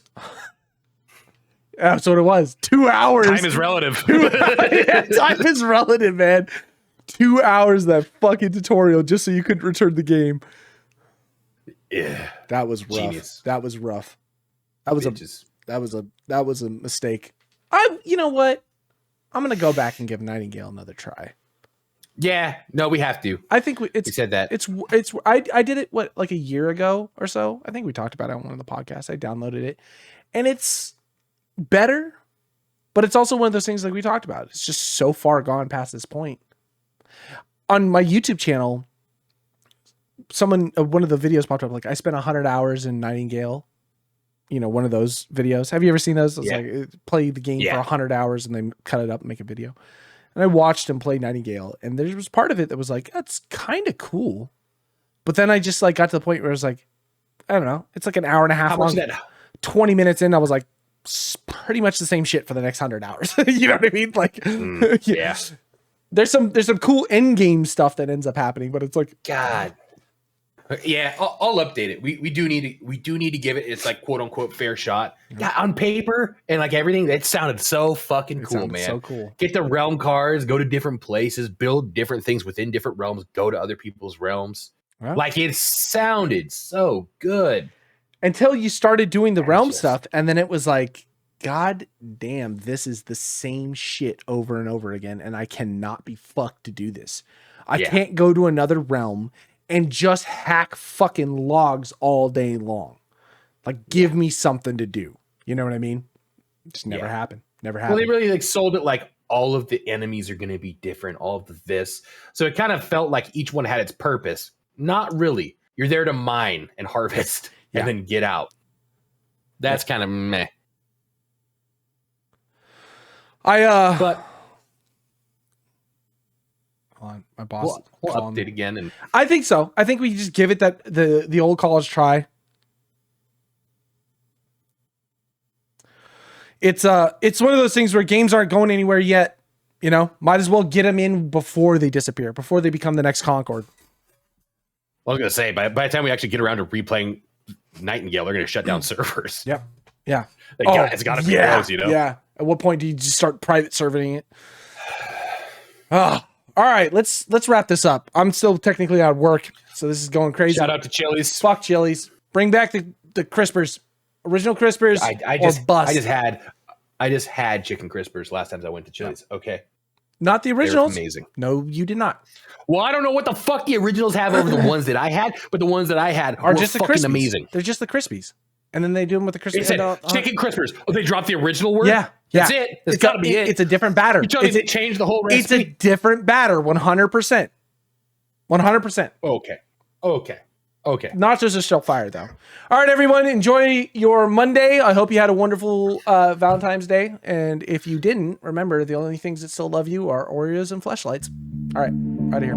That's what it was. 2 hours. Time is relative. Time is relative, man. 2 hours of that fucking tutorial just so you could return the game. Yeah. That was rough. Genius. That was rough. That was a mistake. You know what? I'm going to go back and give Nightingale another try. Yeah. No, we have to. I think we said that. I did it, like a year ago or so. I think we talked about it on one of the podcasts. I downloaded it and it's better, but it's also one of those things like we talked about. It's just so far gone past this point. On my YouTube channel, one of the videos popped up like, I spent 100 hours in Nightingale. You know, one of those videos. Have you ever seen those? It's like play the game for 100 hours and then cut it up and make a video. And I watched him play Nightingale, and there was part of it that was like, that's kind of cool. But then I just like got to the point where I was like, I don't know, it's like an hour and a half long. 20 minutes in, I was like, pretty much the same shit for the next 100 hours. You know what I mean? Like, yeah. There's some cool end game stuff that ends up happening, but it's like, God. Yeah, I'll update it. We do need to give it its like quote unquote fair shot. Yeah, on paper and like everything, that sounded so fucking cool, man. So cool. Get the realm cards, go to different places, build different things within different realms, go to other people's realms. Well, like it sounded so good until you started doing the realm stuff, and then it was like, God damn, this is the same shit over and over again, and I cannot be fucked to do this. I can't go to another realm and just hack fucking logs all day long. Like, give me something to do. You know what I mean? It just never happened. Never happened. Well, they really like sold it like all of the enemies are going to be different, all of this. So it kind of felt like each one had its purpose. Not really. You're there to mine and harvest and then get out. That's kind of meh. But hold on, my boss. We'll update again, and I think so. I think we just give it that the old college try. It's one of those things where games aren't going anywhere yet. You know, might as well get them in before they disappear, before they become the next Concord. I was gonna say by the time we actually get around to replaying Nightingale, they're gonna shut down servers. Yep. Yeah. It's got to be close, you know. Yeah. At what point do you just start private serving it? All right, let's wrap this up. I'm still technically out of work, so this is going crazy. Shout out to Chili's. Fuck Chili's. Bring back the crispers, original crispers. Or bust. I just had chicken crispers last time I went to Chili's. Okay, not the originals. Amazing. No, you did not. Well, I don't know what the fuck the originals have over the ones that I had, but the ones that I had are just fucking the amazing. They're just the crispies. And then they do them with the crispy. Chicken crispers. Oh, they dropped the original word? Yeah. That's it. It's got to be it. It's a different batter. You trying to change the whole recipe? It's a different batter, 100%. 100%. Okay. Nachos are still fire, though. All right, everyone. Enjoy your Monday. I hope you had a wonderful Valentine's Day. And if you didn't, remember, the only things that still love you are Oreos and Fleshlights. All right. Out of here.